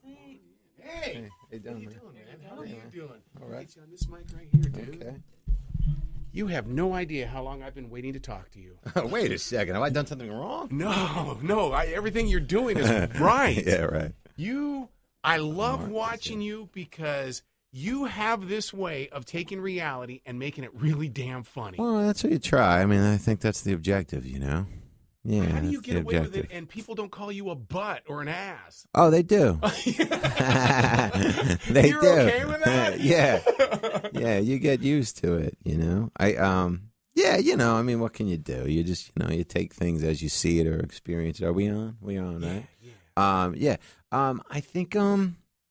Hey, Hey, what are you man. doing, man? How are you doing? All right. Get you on this mic right here, dude. Okay. You have no idea how long I've been waiting to talk to you. Wait a second. Have I done something wrong? No. Everything you're doing is right. Yeah, right. I love watching you because you have this way of taking reality and making it really damn funny. Well, that's what you try. I mean, I think that's the objective, you know? Yeah. How do you that's get the away with objective. it and people don't call you a butt or an ass? Oh, they do. They You're do. okay with that? Yeah. Yeah, you get used to it, you know? Yeah, you know, I mean, what can you do? You just, you know, you take things as you see it or experience it. Are we on? We on, right? Yeah. I think,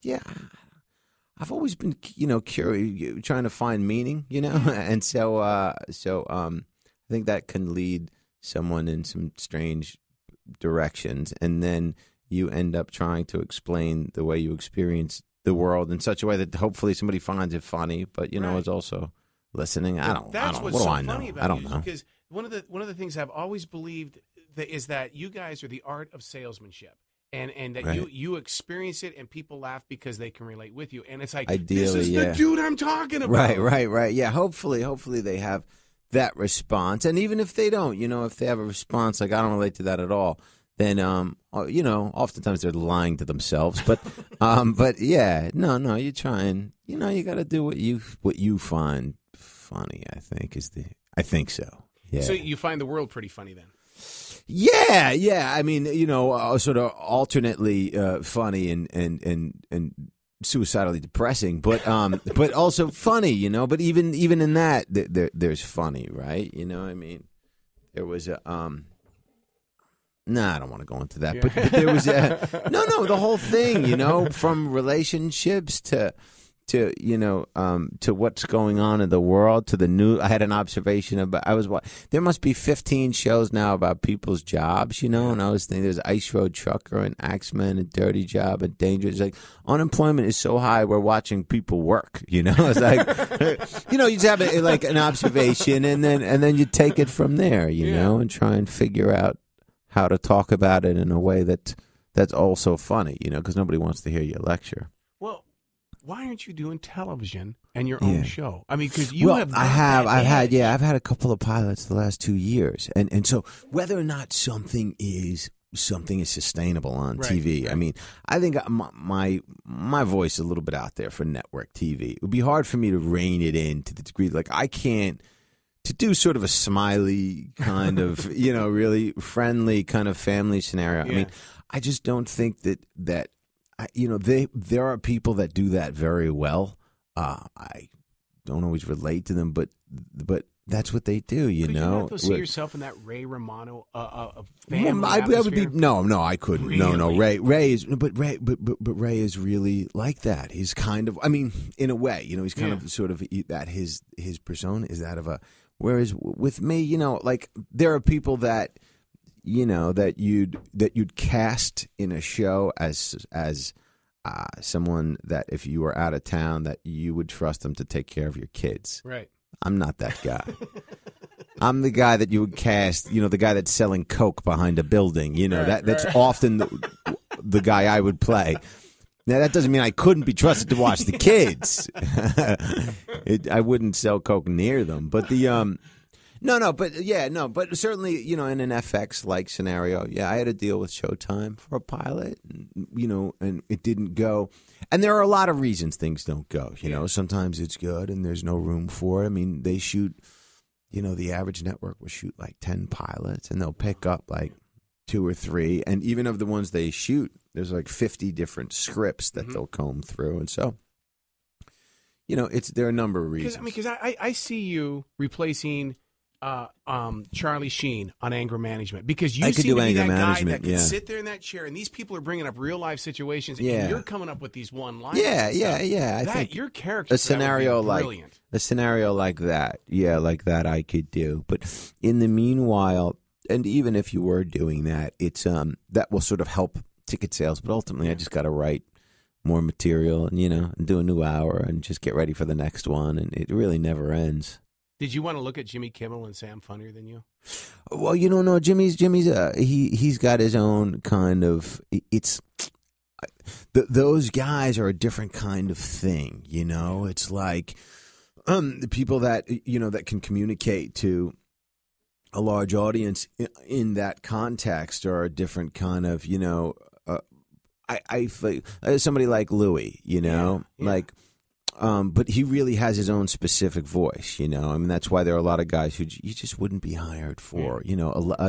yeah, I've always been, you know, curious, trying to find meaning, you know? And so, I think that can lead someone in some strange directions, and then you end up trying to explain the way you experience the world in such a way that hopefully somebody finds it funny, but you know, is also listening. I don't. That's what what's do so I know? funny about I don't you, know. because one of the things I've always believed is that you guys are the art of salesmanship. And that Right. you experience it and people laugh because they can relate with you. And it's like, Ideally, this is the dude I'm talking about. Right. Yeah, hopefully they have that response. And even if they don't, you know, if they have a response like, I don't relate to that at all, then, you know, oftentimes they're lying to themselves. But, yeah, no, you try and, you know, you got to do what you find funny, I think so. Yeah. So you find the world pretty funny then? Yeah. I mean, you know, sort of alternately funny and suicidally depressing, but also funny, you know. But even in that, there's funny, right? You know, I mean, there was a I don't want to go into that, Yeah. but there was no, the whole thing, you know, from relationships to you know to what's going on in the world, to the new. I had an observation about there must be 15 shows now about people's jobs, you know, and I was thinking there's Ice Road Trucker and Axeman and Dirty Job and Dangerous. Like, unemployment is so high, we're watching people work, you know. It's like you know, you just have like an observation, and then you take it from there, you know, and try and figure out how to talk about it in a way that's also funny, you know, because nobody wants to hear you lecture. Well, why aren't you doing television and your own show? I mean, because I've had a couple of pilots the last 2 years, and so whether or not something is sustainable on TV, right. I mean, I think my voice is a little bit out there for network TV. It would be hard for me to rein it in to the degree like I can't. To do sort of a smiley kind of, you know, really friendly kind of family scenario. Yeah. I mean, I just don't think that you know, there are people that do that very well. I don't always relate to them, but that's what they do. You know, you see yourself in that Ray Romano family. I would be no, I couldn't. Really? No, Ray is really like that. He's kind of, I mean, in a way, you know, he's kind of sort of that his persona is that of a. Whereas with me, you know, like there are people that, you know, that you'd cast in a show as someone that if you were out of town that you would trust them to take care of your kids. Right. I'm not that guy. I'm the guy that you would cast, you know, the guy that's selling Coke behind a building. You know, that's often the guy I would play. Now, that doesn't mean I couldn't be trusted to watch the kids. I wouldn't sell Coke near them. But but certainly, you know, in an FX-like scenario, I had to deal with Showtime for a pilot, and, you know, and it didn't go. And there are a lot of reasons things don't go, you know. Sometimes it's good and there's no room for it. I mean, they shoot, you know, the average network will shoot like 10 pilots, and they'll pick up like 2 or 3. And even of the ones they shoot, there's like 50 different scripts that they'll comb through. And so, you know, there are a number of reasons. Because I see you replacing Charlie Sheen on anger management, because you seem to be that guy that can sit there in that chair, and these people are bringing up real life situations, and you're coming up with these one-liners. I think your character a scenario like that, I could do. But in the meanwhile, and even if you were doing that, it's that will sort of help ticket sales. But ultimately, I just got to write more material, and, you know, and do a new hour, and just get ready for the next one, and it really never ends. Did you want to look at Jimmy Kimmel and say I'm funnier than you? Well, you don't know, Jimmy's he's got his own kind of, it's those guys are a different kind of thing, you know. It's like the people that that can communicate to a large audience in that context are a different kind of, I somebody like Louis, like. But he really has his own specific voice, I mean, that's why there are a lot of guys who you just wouldn't be hired for.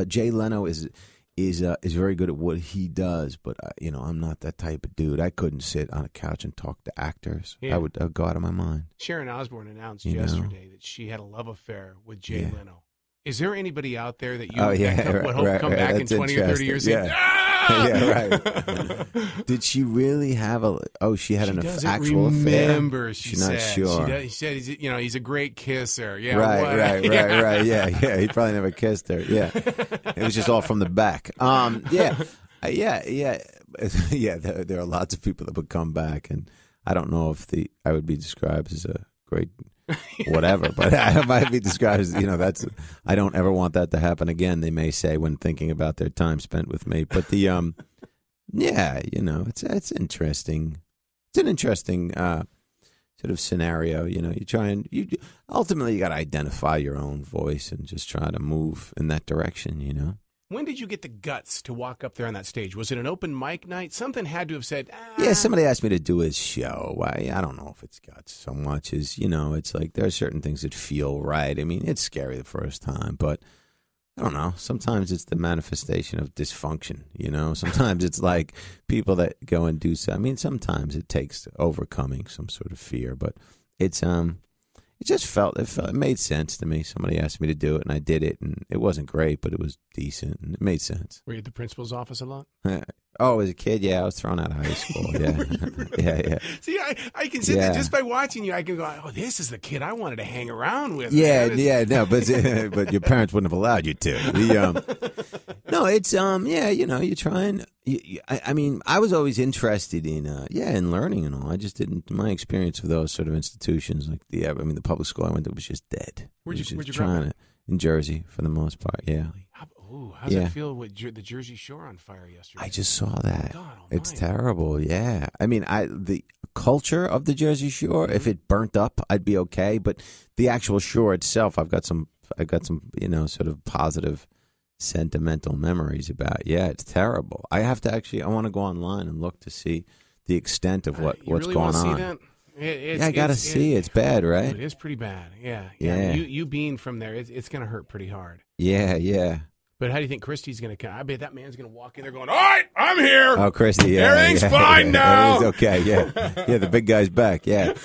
Jay Leno is very good at what he does, but I'm not that type of dude. I couldn't sit on a couch and talk to actors. I would go out of my mind. Sharon Osbourne announced yesterday that she had a love affair with Jay Leno. Is there anybody out there that you would hope come back in 20 or 30 years? Yeah, right. Did she really have she had an actual affair? She's not sure. She said he's a great kisser. Yeah, right. Yeah. He probably never kissed her. Yeah, it was just all from the back. Yeah. There are lots of people that would come back, and I don't know if I would be described as a great whatever, but I might be described as I don't ever want that to happen again, they may say, when thinking about their time spent with me. But the it's interesting. It's an interesting sort of scenario. You try and ultimately you got to identify your own voice and just try to move in that direction. When did you get the guts to walk up there on that stage? Was it an open mic night? Something had to have said, Yeah, somebody asked me to do his show. I don't know if it's guts so much as, it's like there are certain things that feel right. I mean, it's scary the first time, but I don't know. Sometimes it's the manifestation of dysfunction, Sometimes it's like people that go and do so. I mean, sometimes it takes overcoming some sort of fear, but it's it made sense to me. Somebody asked me to do it, and I did it, and it wasn't great, but it was decent, and it made sense. Were you at the principal's office a lot? As a kid, I was thrown out of high school. Yeah, yeah. See, I can sit there just by watching you. I can go, oh, this is the kid I wanted to hang around with. No, but your parents wouldn't have allowed you to. No, it's you try and. I mean, I was always interested in learning and all. I just didn't. My experience with those sort of institutions, like the public school I went to was just dead. Where'd you grow up? In Jersey, for the most part. Yeah. How's it feel with the Jersey Shore on fire yesterday? I just saw that. God almighty. It's terrible. Yeah. I mean, the culture of the Jersey Shore, if it burnt up, I'd be okay. But the actual shore itself, I've got some sort of positive, sentimental memories about. Yeah, it's terrible. I have to I want to go online and look to see the extent of what's really going on. See that? I got to see. It's bad, right? It is pretty bad. Yeah. You being from there, it's going to hurt pretty hard. Yeah. But how do you think Christie's going to come? I bet that man's going to walk in there going, all right, I'm here. Oh, Christie, yeah. Everything's fine now. Everything's okay, yeah. Yeah, the big guy's back, yeah.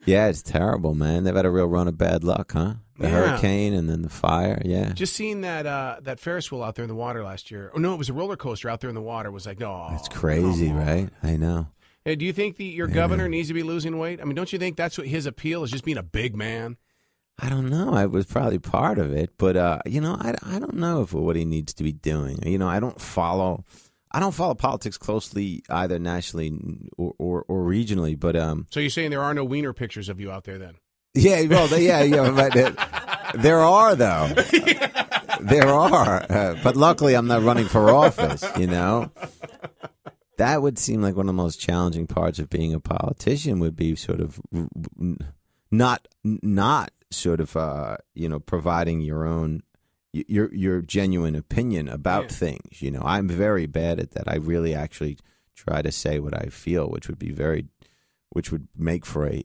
Yeah, it's terrible, man. They've had a real run of bad luck, huh? The hurricane and then the fire, yeah. Just seeing that Ferris wheel out there in the water last year. Oh, no, it was a roller coaster out there in the water. It was like, it's crazy, right? I know. Hey, do you think your governor needs to be losing weight? I mean, don't you think that's what his appeal is, just being a big man? I don't know. I was probably part of it, but I don't know if what he needs to be doing. I don't follow politics closely either nationally or regionally. But so you're saying there are no wiener pictures of you out there then? Yeah, well, but there are though. There are, but luckily I'm not running for office. That would seem like one of the most challenging parts of being a politician would be sort of not sort of providing your own your genuine opinion about things. I'm very bad at that. I really actually try to say what I feel, which would make for a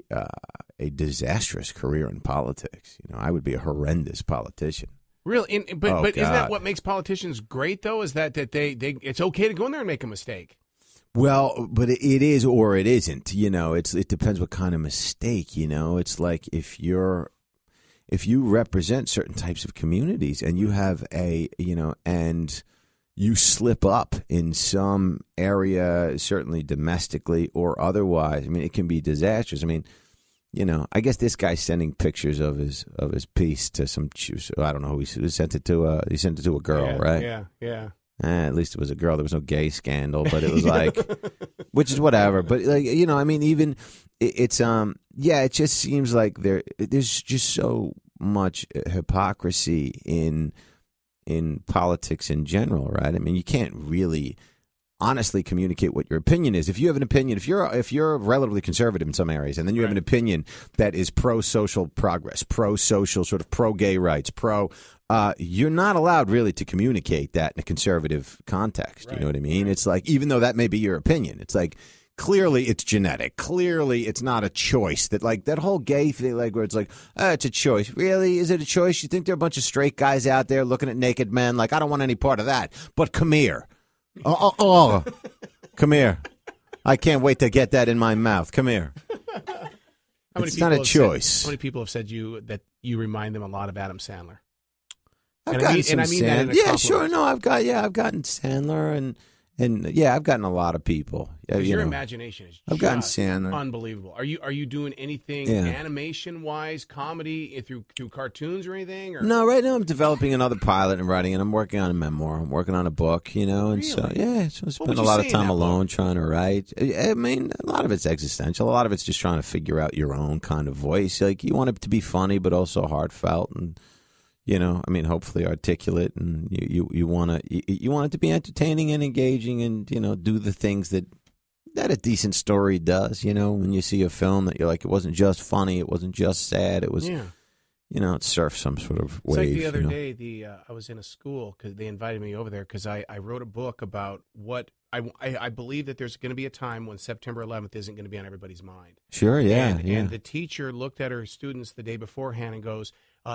disastrous career in politics. I would be a horrendous politician. Really? But isn't that what makes politicians great though? Is that they it's okay to go in there and make a mistake? Well, but it is or it isn't. It depends what kind of mistake. It's like if you represent certain types of communities and you have and you slip up in some area, certainly domestically or otherwise, I mean, it can be disastrous. I mean, I guess this guy's sending pictures of his piece to some. I don't know. He sent it to a girl, right? Yeah. At least it was a girl. There was no gay scandal, but it was like, which is whatever. But I mean, even it's it just seems like there's just so much hypocrisy in politics in general, right? I mean, you can't really honestly communicate what your opinion is. If you have an opinion, if you're relatively conservative in some areas, and then you have an opinion that is pro-social progress, pro-social, sort of pro-gay rights, you're not allowed really to communicate that in a conservative context. You know what I mean? It's like, even though that may be your opinion, it's like, clearly it's genetic. Clearly it's not a choice. That whole gay thing, like, where it's like, it's a choice. Really? Is it a choice? You think there are a bunch of straight guys out there looking at naked men like, I don't want any part of that, but come here. Come here. I can't wait to get that in my mouth. Come here. It's not a choice. How many people have said that you remind them a lot of Adam Sandler? I've gotten Sandler. Yeah, sure. No, I've gotten Sandler and I've gotten a lot of people. Your imagination is I've gotten Sandler. Unbelievable. Are you doing anything animation wise, comedy through cartoons or anything? Or? No, right now I'm developing another pilot and writing, and I'm working on a memoir. I'm working on a book, and really? So I spend a lot of time alone trying to write. I mean, a lot of it's existential. A lot of it's just trying to figure out your own kind of voice. Like, you want it to be funny, but also heartfelt and. Hopefully articulate, and you want it to be entertaining and engaging, and do the things that a decent story does. When you see a film that you're like, it wasn't just funny, it wasn't just sad, it was, it surfs some sort of wave. It's like the other day, I was in a school because they invited me over there because I wrote a book about what I believe that there's going to be a time when September 11th isn't going to be on everybody's mind. Sure, yeah, and the teacher looked at her students the day beforehand and goes,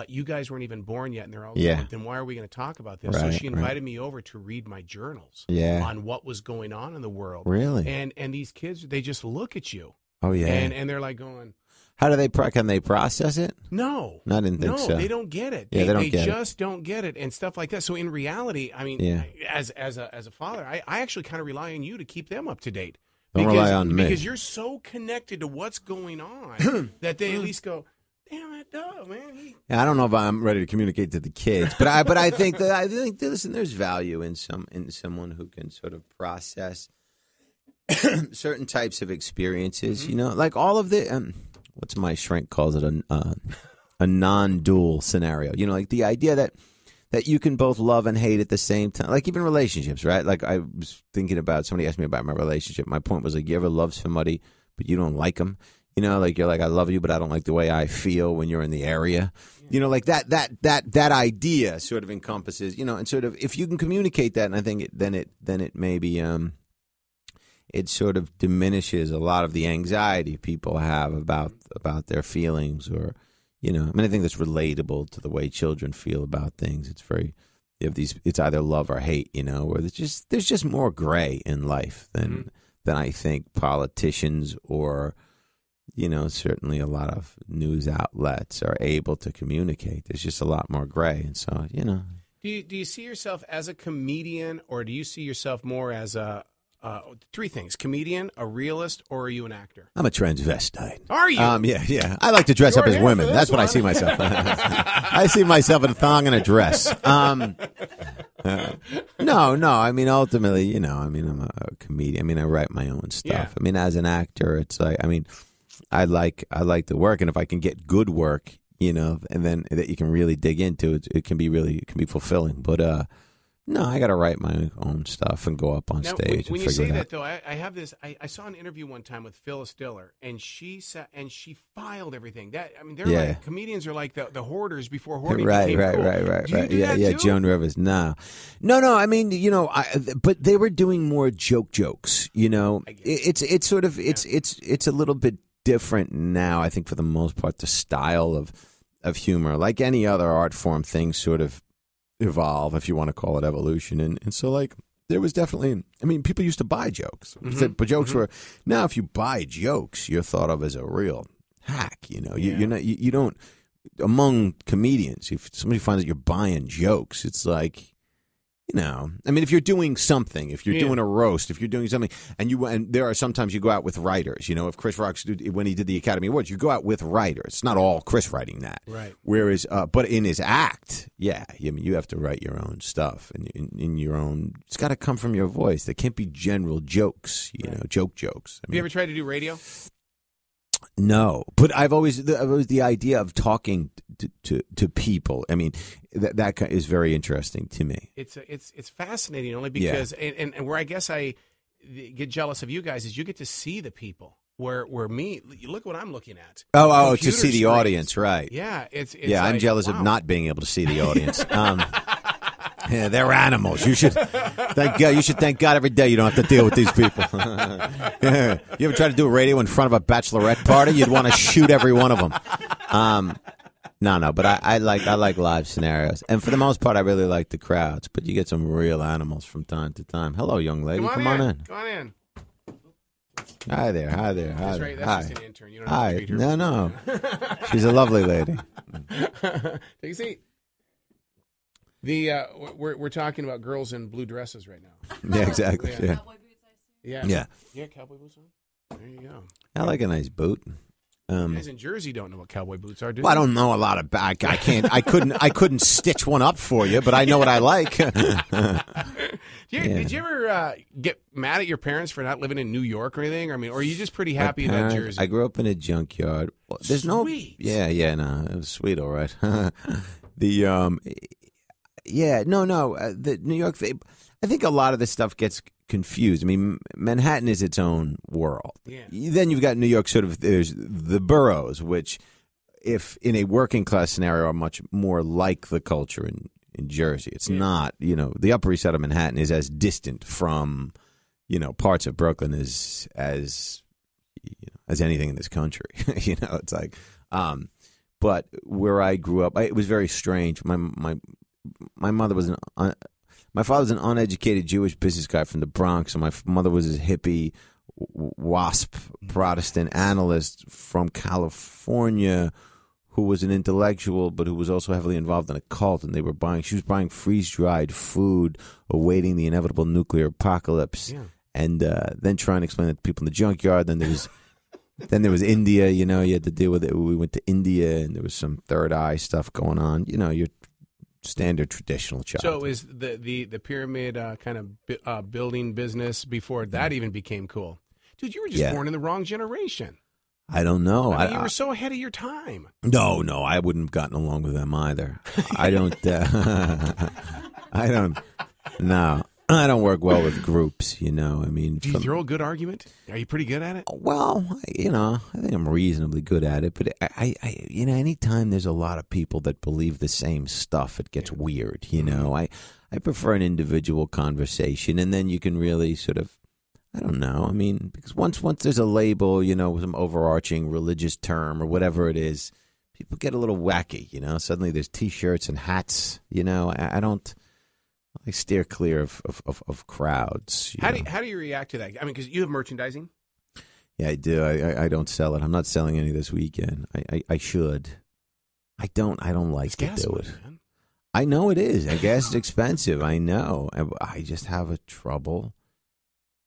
you guys weren't even born yet, and they're all going, then why are we going to talk about this? So she invited me over to read my journals on what was going on in the world. Really? And these kids, they just look at you. Oh, yeah. And they're like going... How do they can they process it? No. I didn't think so. No, they don't get it. Yeah, they just don't get it and stuff like that. So in reality, I mean, as a father, I actually kind of rely on you to keep them up to date. Don't rely on me. Because you're so connected to what's going on that they at least go... Damn it, Dov, man. I don't know if I'm ready to communicate to the kids, but I think listen, there's value in someone who can sort of process certain types of experiences. Like all of the what's my shrink calls it a non-dual scenario. Like the idea that you can both love and hate at the same time. Like even relationships, right? Like I was thinking about, somebody asked me about my relationship. My point was like, you ever love somebody but you don't like them? Like you're like, I love you, but I don't like the way I feel when you're in the area. Like that idea sort of encompasses, and sort of, if you can communicate that, and I think then it maybe it sort of diminishes a lot of the anxiety people have about their feelings, or I think that's relatable to the way children feel about things. It's very, it's either love or hate, where there's just more gray in life than I think politicians or certainly a lot of news outlets are able to communicate. There's just a lot more gray. And so, Do you see yourself as a comedian, or do you see yourself more as three things: comedian, a realist, or are you an actor? I'm a transvestite. Are you? Yeah. I like to dress up as women. That's what I see myself. I see myself in a thong and a dress. No. I mean, ultimately, I'm a comedian. I write my own stuff. Yeah. As an actor, it's like, I like the work, and if I can get good work, and then that you can really dig into, it can be fulfilling. But no, I got to write my own stuff and go up on stage. When you say that, though, I have this. I saw an interview one time with Phyllis Diller, and she filed everything. They're like, comedians are like the hoarders before hoarding became cool. Right. Do you do that too? Joan Rivers. No. But they were doing more jokes. It's sort of it's a little bit different now. I think for the most part, the style of humor, like any other art form, things sort of evolve, if you want to call it evolution. And so, like, there was definitely, people used to buy jokes. But jokes were, now if you buy jokes, you're thought of as a real hack. You don't, among comedians, if somebody finds that you're buying jokes, it's like, if you're doing something, if you're doing a roast, if you're doing something, and there are sometimes you go out with writers, if Chris Rock, when he did the Academy Awards, you go out with writers. It's not all Chris writing that. Right. Whereas, but in his act, you have to write your own stuff, and in your own, it's got to come from your voice. There can't be general jokes, jokes. Have you ever tried to do radio? No, but I've always the idea of talking to people. That is very interesting to me. It's fascinating only because and where I guess I get jealous of you guys is you get to see the people. Where me, you look what I'm looking at. Oh, to see the audience, right? Yeah, it's I'm jealous of not being able to see the audience. Yeah, they're animals. You should thank God. You should thank God every day you don't have to deal with these people. Yeah. You ever try to do a radio in front of a bachelorette party? You'd want to shoot every one of them. No, but I like live scenarios, and for the most part, I really like the crowds. But you get some real animals from time to time. Hello, young lady. Come on in. Come on in. Hi there. That's right. That's just an intern. You don't have to treat her. No. She's a lovely lady. Take a seat. We're talking about girls in blue dresses right now. Yeah, exactly. Yeah. Cowboy boots, I assume. Yeah, cowboy boots on. There you go. I like a nice boot. You guys in Jersey don't know what cowboy boots are, do you? Well, I don't know a lot about. I can't. I couldn't stitch one up for you, but I know what I like. Did you ever get mad at your parents for not living in New York or anything? I mean, or are you just pretty happy about Jersey? I grew up in a junkyard. There's sweet. No, it was sweet, all right. The New York thing. I think a lot of this stuff gets confused. I mean, Manhattan is its own world. Yeah. Then you've got New York, there's the boroughs, which, if in a working class scenario, are much more like the culture in Jersey. It's not, the Upper East Side of Manhattan is as distant from, parts of Brooklyn as anything in this country. It's like, but where I grew up, it was very strange. My mother was my father was an uneducated Jewish business guy from the Bronx, and my mother was a hippie, WASP Protestant analyst from California who was an intellectual but who was also heavily involved in a cult, and she was buying freeze-dried food, awaiting the inevitable nuclear apocalypse, and then trying to explain it to people in the junkyard. Then there was India, you had to deal with it. We went to India, and there was some third eye stuff going on. Your standard traditional child. So is the pyramid kind of building business before that even became cool? Dude, you were just born in the wrong generation. I don't know. I mean, you were so ahead of your time. No, I wouldn't have gotten along with them either. I don't. I don't work well with groups. I mean, do you throw a good argument? Are you pretty good at it? Well, I think I'm reasonably good at it. But I anytime there's a lot of people that believe the same stuff, it gets weird. I prefer an individual conversation, and then you can really sort of, I don't know. I mean, because once there's a label, some overarching religious term or whatever it is, people get a little wacky. Suddenly there's T-shirts and hats. I don't. I steer clear of crowds. How do you react to that? I mean, because you have merchandising. Yeah, I do. I don't sell it. I'm not selling any this weekend. I should. I don't like to do it. Man. I know it is. I guess it's expensive. I know. I just have a trouble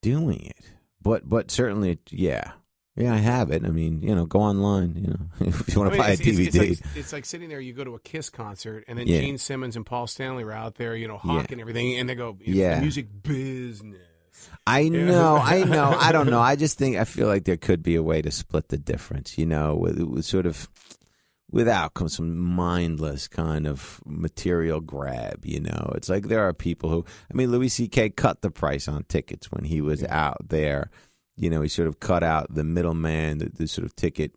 doing it. But certainly, yeah. Yeah, I have it. I mean, go online, if you want to buy a DVD. It's like sitting there, you go to a Kiss concert, and then Gene Simmons and Paul Stanley are out there, hawking everything, and they go, the music business. I know. I don't know. I feel like there could be a way to split the difference, with sort of, without some mindless kind of material grab, It's like there are people who, Louis C.K. cut the price on tickets when he was out there. He sort of cut out the middleman, the sort of ticket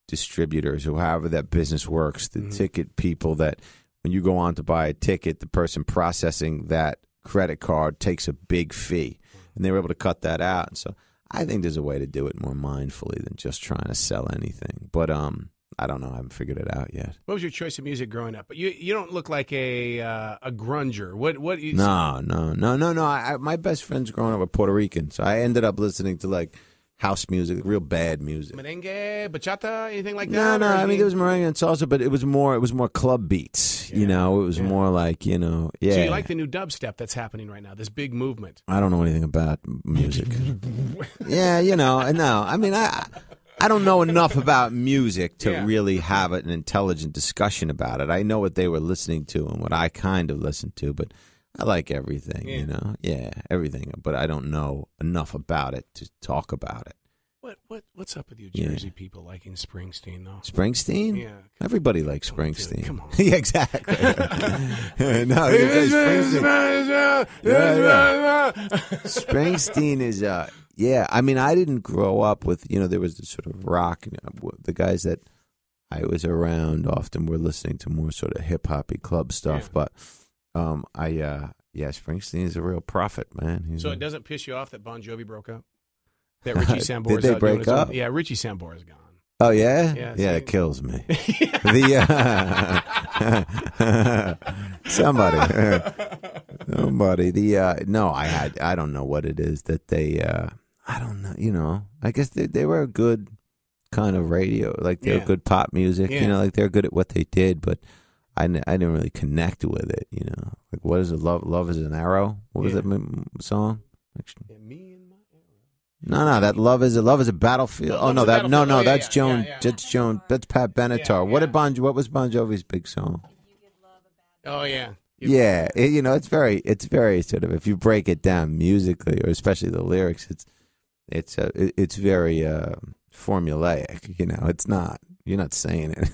distributors, or however that business works, the ticket people that when you go on to buy a ticket, the person processing that credit card takes a big fee. And they were able to cut that out. And so I think there's a way to do it more mindfully than just trying to sell anything. But I don't know. I haven't figured it out yet. What was your choice of music growing up? You don't look like a grunger. What? No. My best friends growing up were Puerto Rican, so I ended up listening to like house music, real bad music. Merengue, bachata, anything like that? No. I mean, there was merengue and salsa, but it was more club beats. It was more like Yeah. So you like the new dubstep that's happening right now? This big movement. I don't know anything about music. Yeah, no. I mean, I don't know enough about music to really have an intelligent discussion about it. I know what they were listening to and what I kind of listened to, but I like everything, everything. But I don't know enough about it to talk about it. What's up with you Jersey people liking Springsteen, though? Springsteen? Yeah. Everybody likes Springsteen. Dude, come on. Yeah, exactly. No, Springsteen is, yeah. I mean, I didn't grow up with, there was this sort of rock. The guys that I was around often were listening to more sort of hip-hoppy club stuff. Yeah. But Springsteen is a real prophet, man. So it doesn't piss you off that Bon Jovi broke up? That Richie Sambora Did they break up? Yeah, Richie Sambora is gone. Oh, yeah? Yeah, it kills me. Somebody. No, I don't know what it is that they, I don't know, I guess they were a good kind of radio, like they were good pop music, like they're good at what they did, but I didn't really connect with it, Like, what is it? Love is an Arrow? What was that song? Me and my arrow. No, that love is a battlefield. That's Joan. Yeah. That's Joan. That's Pat Benatar. Yeah. What was Bon Jovi's big song? Oh yeah. It's very sort of, if you break it down musically, or especially the lyrics, it's very formulaic. It's not. You're not saying it.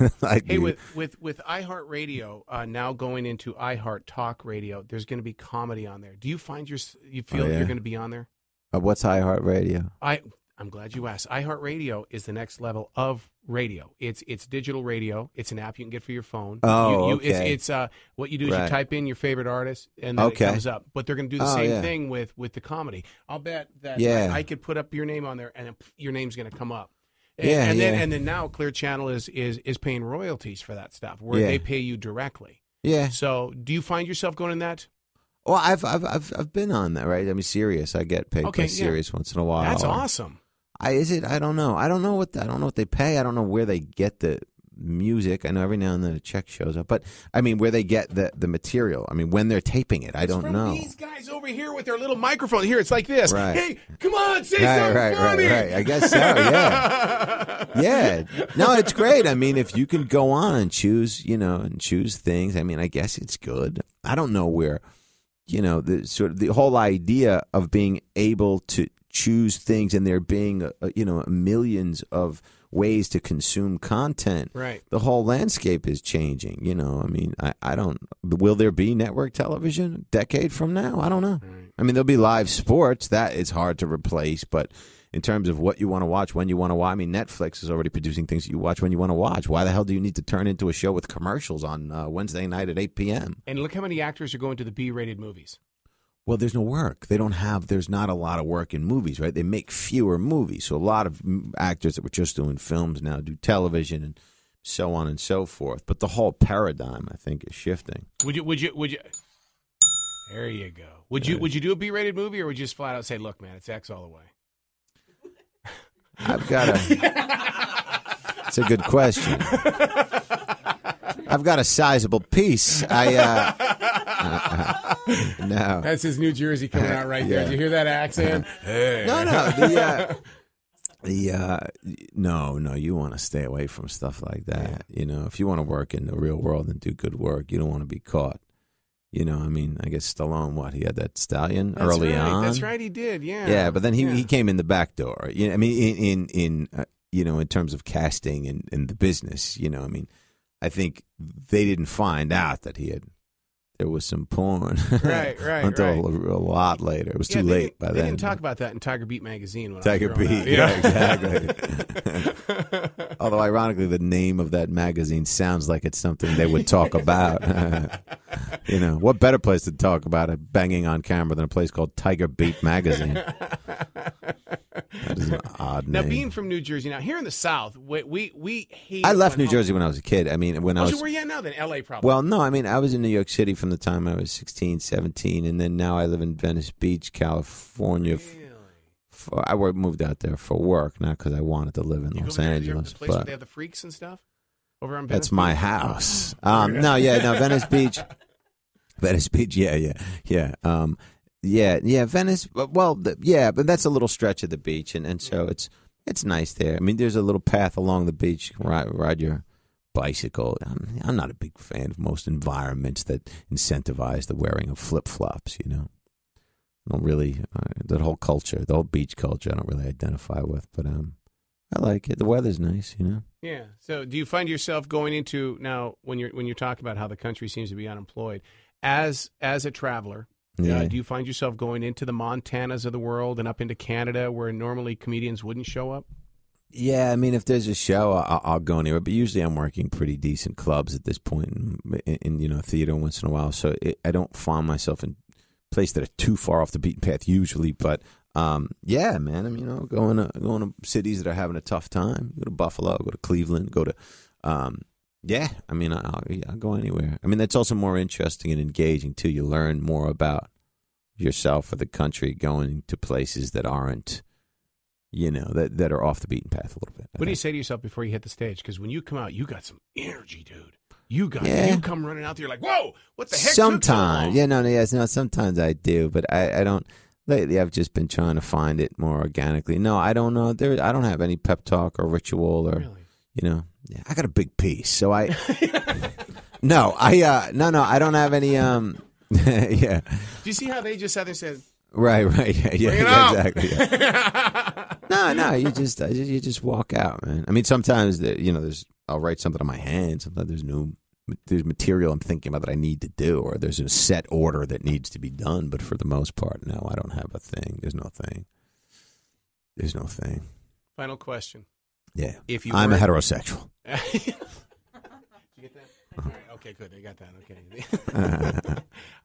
With iHeartRadio now going into iHeart Talk Radio, there's going to be comedy on there. Do you find you feel you're going to be on there? What's iHeartRadio? I'm glad you asked. iHeartRadio is the next level of radio. It's digital radio. It's an app you can get for your phone. Okay. It's what you do is you type in your favorite artist and then it comes up. But they're going to do the same thing with the comedy. I'll bet that I could put up your name on there and your name's going to come up. And then now Clear Channel is paying royalties for that stuff where they pay you directly. Yeah. So do you find yourself going in that? Well, I've been on that, right? I mean, Sirius. I get paid by Sirius once in a while. That's awesome. I don't know. I don't know what they pay. I don't know where they get the music. I know every now and then a check shows up, but I mean, where they get the material. I mean, when they're taping it, I don't know. These guys over here with their little microphone. Here, it's like this. Right. Hey, come on, say something funny. Right. I guess so. Yeah. Yeah. No, it's great. I mean, if you can go on and choose, choose things. I mean, I guess it's good. I don't know where, the whole idea of being able to choose things and there being, millions of ways to consume content. Right. The whole landscape is changing. I mean, I don't. Will there be network television a decade from now? I don't know. Right. I mean, there'll be live sports. That is hard to replace. But in terms of what you want to watch, when you want to watch, I mean, Netflix is already producing things that you watch when you want to watch. Why the hell do you need to turn into a show with commercials on Wednesday night at 8 p.m.? And look how many actors are going to the B-rated movies. Well, there's no work. There's not a lot of work in movies, right? They make fewer movies. So a lot of actors that were just doing films now do television and so on and so forth. But the whole paradigm, I think, is shifting. Would you? There you go. Would you do a B-rated movie, or would you just flat out say, look, man, it's X all the way? It's a good question. I've got a sizable piece. No. That's his New Jersey coming out right there. Did you hear that accent? Hey. No. No. You want to stay away from stuff like that. Yeah. If you want to work in the real world and do good work, you don't want to be caught. I mean, I guess Stallone, he had that stallion early on. That's right, he did, yeah. Yeah, but then he came in the back door. I mean, in terms of casting and in the business, I mean, I think they didn't find out that there was some porn. Right. Until a lot later. It was too late by then. They didn't talk about that in Tiger Beat magazine. Tiger Beat, exactly. Although, ironically, the name of that magazine sounds like it's something they would talk about. What better place to talk about it banging on camera than a place called Tiger Beat magazine? That is an odd name. Now, being from New Jersey, here in the South, we hate. I left New Jersey when I was a kid. I mean, when I was. So where are you at now then? L.A. probably. Well, no, I mean, I was in New York City from the time I was 16, 17, and then now I live in Venice Beach, California. Really? I moved out there for work, not because I wanted to live in Los Angeles. The place where they have the freaks and stuff? Over on Venice That's my house. Venice Beach. Venice Beach, yeah. Venice. Well, but that's a little stretch of the beach, and so it's nice there. I mean, there's a little path along the beach. Ride your bicycle. I'm not a big fan of most environments that incentivize the wearing of flip-flops. I don't really that whole culture, the whole beach culture. I don't really identify with, but I like it. The weather's nice, you know. Yeah. So, do you find yourself going into now when you're talking about how the country seems to be unemployed as a traveler? Yeah. Do you find yourself going into the Montanas of the world and up into Canada where normally comedians wouldn't show up? Yeah, I mean, if there's a show, I'll go anywhere. But usually, I'm working pretty decent clubs at this point, in theater once in a while. So I don't find myself in places that are too far off the beaten path usually. But yeah, man, I mean, going to cities that are having a tough time. Go to Buffalo, go to Cleveland, go to yeah. I mean, I'll go anywhere. I mean, that's also more interesting and engaging too. You learn more about yourself or the country going to places that aren't. That are off the beaten path a little bit. What do you say to yourself before you hit the stage? Because when you come out, you got some energy, dude. You come running out there like, whoa, what the heck? Sometimes, sometimes I do, but I don't. Lately, I've just been trying to find it more organically. No, I don't know. I don't have any pep talk or ritual or, really? Yeah, I got a big piece, so I. No, I don't have any. Yeah. Do you see how they just sat there and said? Right, yeah, exactly. Yeah. No, you just walk out, man. I mean, sometimes I'll write something on my hand. Sometimes there's material I'm thinking about that I need to do, or there's a set order that needs to be done. But for the most part, no, I don't have a thing. There's no thing. Final question. Yeah, I'm a heterosexual. Did you get that? All right. Okay, good. They got that.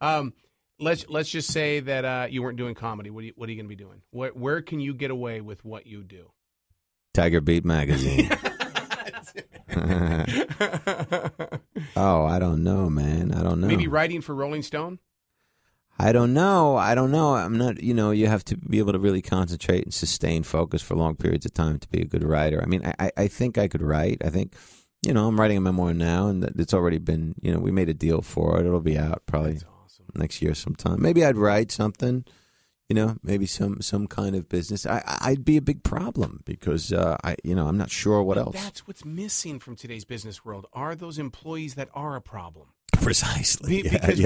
Okay. Let's just say that you weren't doing comedy. What are you going to be doing? Where can you get away with what you do? Tiger Beat magazine. Oh, I don't know, man. I don't know. Maybe writing for Rolling Stone? I don't know. I'm not, you have to be able to really concentrate and sustain focus for long periods of time to be a good writer. I mean, I think I could write. I think, I'm writing a memoir now, and it's already been, we made a deal for it. It'll be out probably next year sometime. Maybe I'd write something, maybe some kind of business. I'd be a big problem because I'm not sure what else. That's what's missing from today's business world are those employees that are a problem. Precisely. Because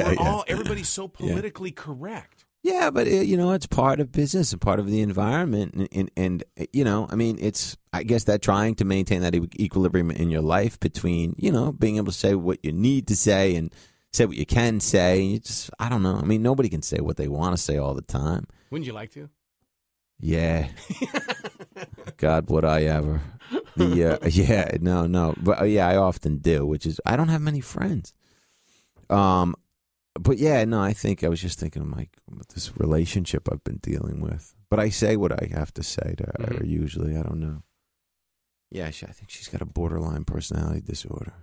everybody's so politically correct. Yeah, but it's part of business and part of the environment, and I mean, it's I guess that trying to maintain that equilibrium in your life between being able to say what you need to say and say what you can say. You just, I don't know. I mean, nobody can say what they want to say all the time. Wouldn't you like to? Yeah. God, would I ever? No. But I often do, which is I don't have many friends. But yeah, no, I think I was just thinking of this relationship I've been dealing with. But I say what I have to say to her usually. I don't know. Yeah, I think she's got a borderline personality disorder.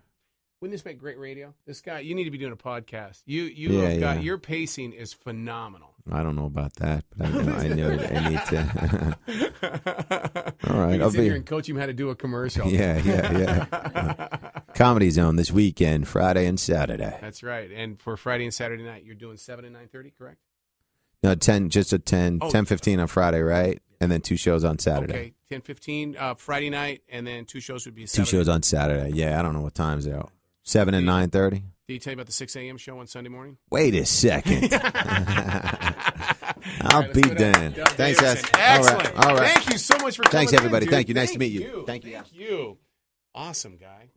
Wouldn't this make great radio? This guy, you need to be doing a podcast. Your pacing is phenomenal. I don't know about that, but I know I need to. All right, I'll sit here and coach him how to do a commercial. Yeah. Comedy Zone this weekend, Friday and Saturday. That's right. And for Friday and Saturday night, you're doing 7 and 9:30, correct? No, 10, just a 10, 10:15 on Friday, right? And then 2 shows on Saturday. Okay, 10:15 Friday night, and then 2 shows would be Saturday. 2 shows on Saturday. Yeah, I don't know what times they are. 7 and 9:30. Did he tell you about the 6 a.m. show on Sunday morning? Wait a second. I'll be damned. Thanks, guys. Excellent. All right. Thank you so much for coming. Thanks, everybody. in, Thank you. Nice to meet you. Thank you. Awesome, guy.